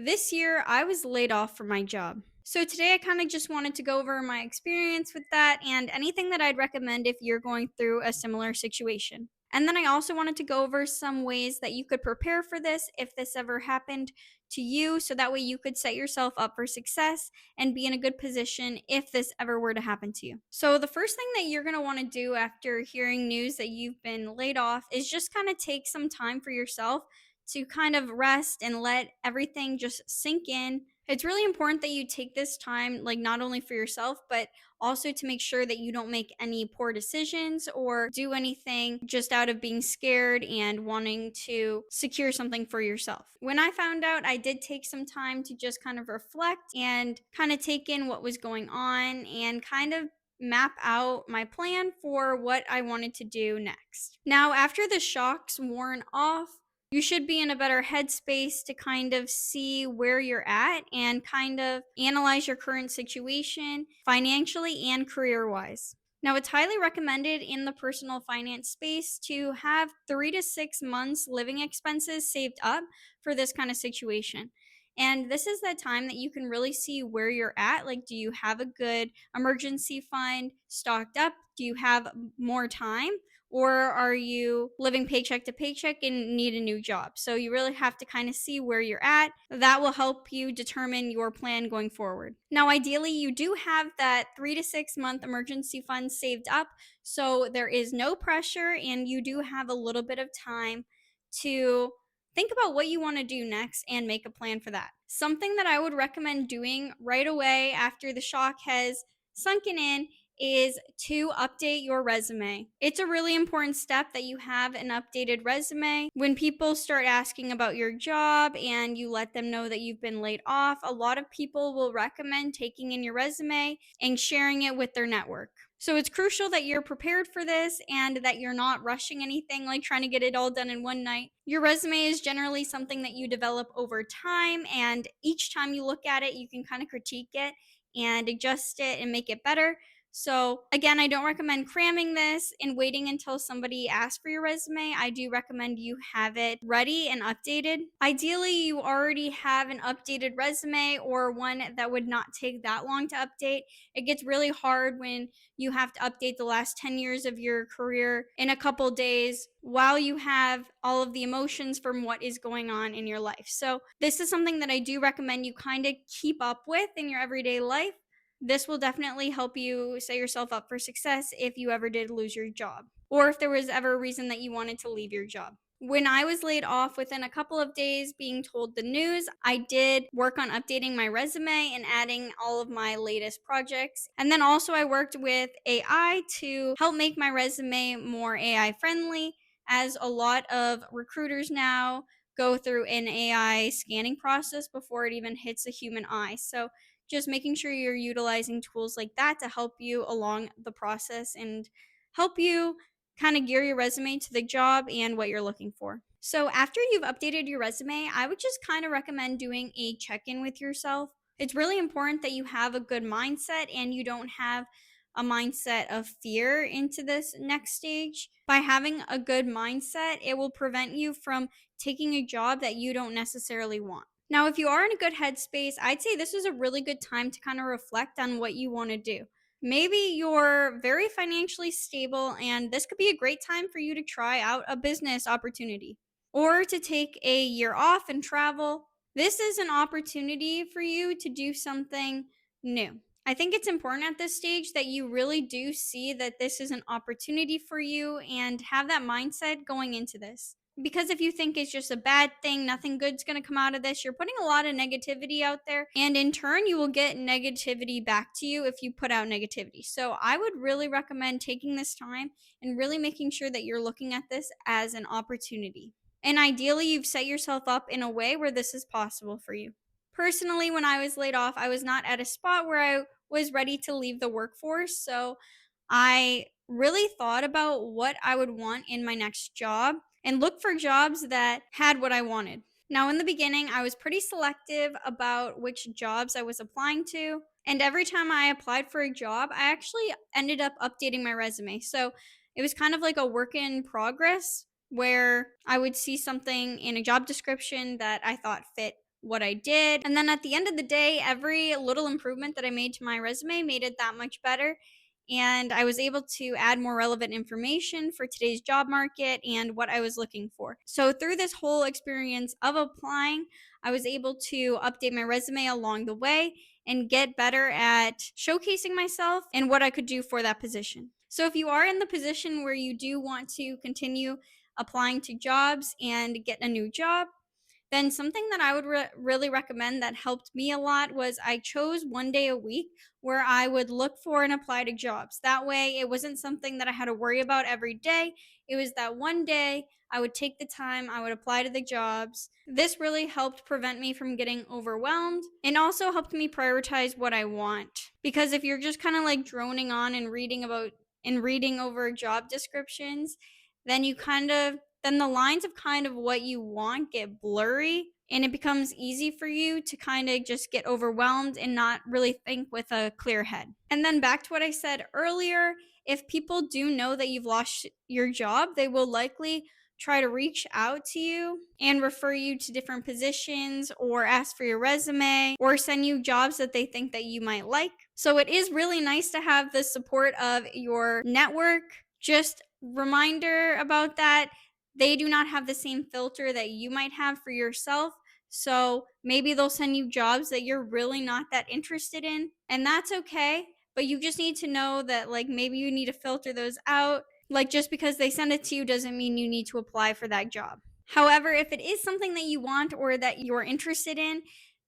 This year, I was laid off from my job. So today, I kind of just wanted to go over my experience with that and anything that I'd recommend if you're going through a similar situation. And then I also wanted to go over some ways that you could prepare for this if this ever happened to you, so that way you could set yourself up for success and be in a good position if this ever were to happen to you. So, the first thing that you're going to want to do after hearing news that you've been laid off is just kind of take some time for yourself to kind of rest and let everything just sink in. It's really important that you take this time, like not only for yourself, but also to make sure that you don't make any poor decisions or do anything just out of being scared and wanting to secure something for yourself. When I found out, I did take some time to just kind of reflect and kind of take in what was going on and kind of map out my plan for what I wanted to do next. Now, after the shocks worn off, you should be in a better headspace to kind of see where you're at and kind of analyze your current situation financially and career wise. Now, it's highly recommended in the personal finance space to have 3 to 6 months living expenses saved up for this kind of situation. And this is that time that you can really see where you're at. Like, do you have a good emergency fund stocked up? Do you have more time? Or are you living paycheck to paycheck and need a new job? So you really have to kind of see where you're at. That will help you determine your plan going forward. Now, ideally, you do have that 3 to 6 month emergency fund saved up. So there is no pressure and you do have a little bit of time to think about what you want to do next and make a plan for that. Something that I would recommend doing right away after the shock has sunken in is to update your resume. It's a really important step that you have an updated resume. When people start asking about your job and you let them know that you've been laid off, a lot of people will recommend taking in your resume and sharing it with their network. So it's crucial that you're prepared for this and that you're not rushing anything, like trying to get it all done in one night. Your resume is generally something that you develop over time, and each time you look at it, you can kind of critique it and adjust it and make it better. So, again, I don't recommend cramming this and waiting until somebody asks for your resume. I do recommend you have it ready and updated. Ideally, you already have an updated resume or one that would not take that long to update. It gets really hard when you have to update the last 10 years of your career in a couple days while you have all of the emotions from what is going on in your life. So, this is something that I do recommend you kind of keep up with in your everyday life. This will definitely help you set yourself up for success if you ever did lose your job or if there was ever a reason that you wanted to leave your job. When I was laid off within a couple of days being told the news, I did work on updating my resume and adding all of my latest projects. And then also, I worked with AI to help make my resume more AI friendly, as a lot of recruiters now go through an AI scanning process before it even hits a human eye. So, just making sure you're utilizing tools like that to help you along the process and help you kind of gear your resume to the job and what you're looking for. So, after you've updated your resume, I would just kind of recommend doing a check in with yourself. It's really important that you have a good mindset and you don't have a mindset of fear into this next stage. By having a good mindset, it will prevent you from taking a job that you don't necessarily want. Now, if you are in a good headspace, I'd say this is a really good time to kind of reflect on what you want to do. Maybe you're very financially stable, and this could be a great time for you to try out a business opportunity or to take a year off and travel. This is an opportunity for you to do something new. I think it's important at this stage that you really do see that this is an opportunity for you and have that mindset going into this. Because if you think it's just a bad thing, nothing good's going to come out of this, you're putting a lot of negativity out there. And in turn, you will get negativity back to you if you put out negativity. So I would really recommend taking this time and really making sure that you're looking at this as an opportunity. And ideally, you've set yourself up in a way where this is possible for you. Personally, when I was laid off, I was not at a spot where I was ready to leave the workforce. So I really thought about what I would want in my next job and look for jobs that had what I wanted. Now, in the beginning, I was pretty selective about which jobs I was applying to. And every time I applied for a job, I actually ended up updating my resume. So it was kind of like a work in progress where I would see something in a job description that I thought fit what I did. And then at the end of the day, every little improvement that I made to my resume made it that much better. And I was able to add more relevant information for today's job market and what I was looking for. So, through this whole experience of applying, I was able to update my resume along the way and get better at showcasing myself and what I could do for that position. So, if you are in the position where you do want to continue applying to jobs and get a new job, then something that I would really recommend that helped me a lot was I chose one day a week where I would look for and apply to jobs. That way, it wasn't something that I had to worry about every day. It was that one day I would take the time, I would apply to the jobs. This really helped prevent me from getting overwhelmed and also helped me prioritize what I want. Because if you're just kind of like droning on and reading over job descriptions, then then the lines of kind of what you want get blurry and it becomes easy for you to kind of just get overwhelmed and not really think with a clear head. And then back to what I said earlier, if people do know that you've lost your job, they will likely try to reach out to you and refer you to different positions or ask for your resume or send you jobs that they think that you might like. So it is really nice to have the support of your network. Just reminder about that, they do not have the same filter that you might have for yourself. So maybe they'll send you jobs that you're really not that interested in, and that's okay. But you just need to know that, like, maybe you need to filter those out. Like, just because they send it to you doesn't mean you need to apply for that job. However, if it is something that you want or that you're interested in,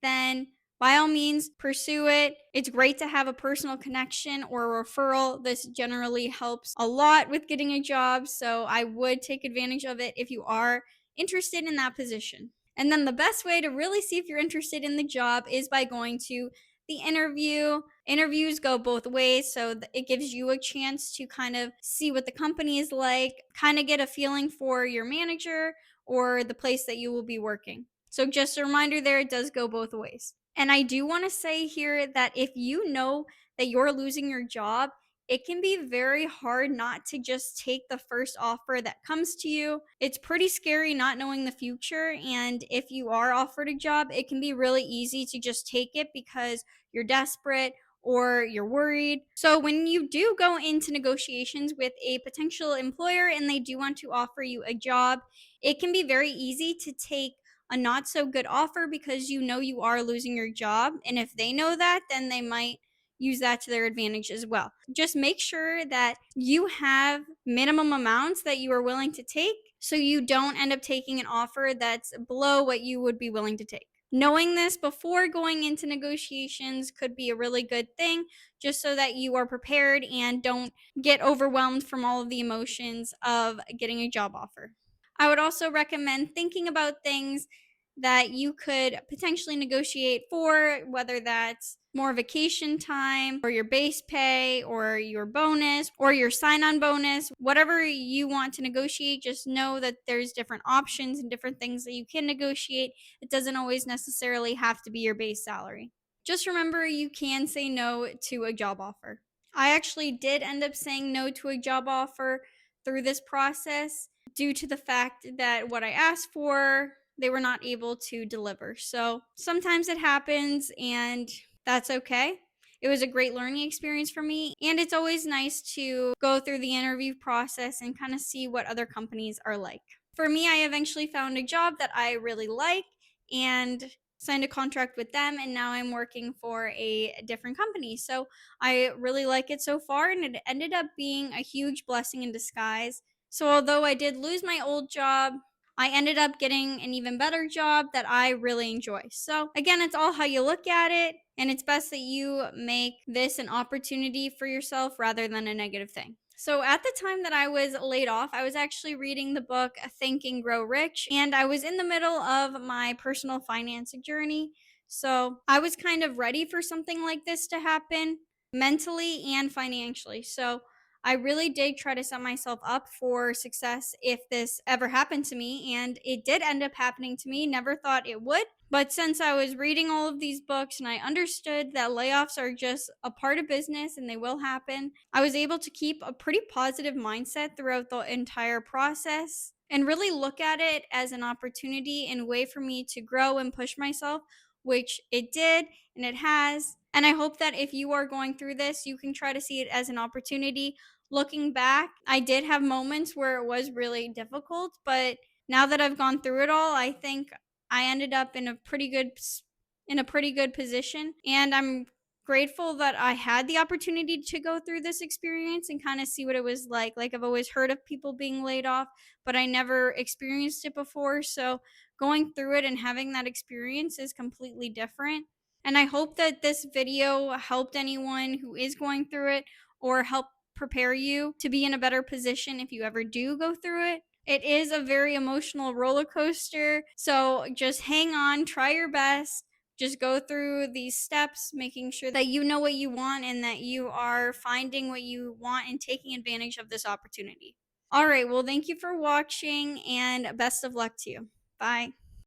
then by all means, pursue it. It's great to have a personal connection or a referral. This generally helps a lot with getting a job, so I would take advantage of it if you are interested in that position. And then the best way to really see if you're interested in the job is by going to the interview. Interviews go both ways, so it gives you a chance to kind of see what the company is like, kind of get a feeling for your manager or the place that you will be working. So just a reminder there, it does go both ways. And I do want to say here that if you know that you're losing your job, it can be very hard not to just take the first offer that comes to you. It's pretty scary not knowing the future. And if you are offered a job, it can be really easy to just take it because you're desperate or you're worried. So when you do go into negotiations with a potential employer and they do want to offer you a job, it can be very easy to take a not so good offer because you know you are losing your job. And if they know that, then they might use that to their advantage as well. Just make sure that you have minimum amounts that you are willing to take so you don't end up taking an offer that's below what you would be willing to take. Knowing this before going into negotiations could be a really good thing, just so that you are prepared and don't get overwhelmed from all of the emotions of getting a job offer. I would also recommend thinking about things that you could potentially negotiate for, whether that's more vacation time or your base pay or your bonus or your sign on bonus. Whatever you want to negotiate, just know that there's different options and different things that you can negotiate. It doesn't always necessarily have to be your base salary. Just remember, you can say no to a job offer. I actually did end up saying no to a job offer through this process due to the fact that what I asked for, they were not able to deliver. So sometimes it happens, and that's okay. It was a great learning experience for me, and it's always nice to go through the interview process and kind of see what other companies are like. For me, I eventually found a job that I really like and signed a contract with them, and now I'm working for a different company. So I really like it so far, and it ended up being a huge blessing in disguise. So although I did lose my old job, I ended up getting an even better job that I really enjoy. So again, it's all how you look at it, and it's best that you make this an opportunity for yourself rather than a negative thing. So at the time that I was laid off, I was actually reading the book Think and Grow Rich, and I was in the middle of my personal finance journey. So I was kind of ready for something like this to happen mentally and financially. So I really did try to set myself up for success if this ever happened to me, and it did end up happening to me. Never thought it would, But since I was reading all of these books and I understood that layoffs are just a part of business and they will happen, I was able to keep a pretty positive mindset throughout the entire process and really look at it as an opportunity and a way for me to grow and push myself, which it did and it has. And I hope that if you are going through this, you can try to see it as an opportunity. Looking back, I did have moments where it was really difficult, but now that I've gone through it all, I think I ended up in a pretty good position, and I'm grateful that I had the opportunity to go through this experience and kind of see what it was like. Like, I've always heard of people being laid off, but I never experienced it before. So going through it and having that experience is completely different. And I hope that this video helped anyone who is going through it or help prepare you to be in a better position if you ever do go through it. It is a very emotional roller coaster. So just hang on, try your best. Just go through these steps, making sure that you know what you want and that you are finding what you want and taking advantage of this opportunity. All right, well, thank you for watching and best of luck to you. Bye.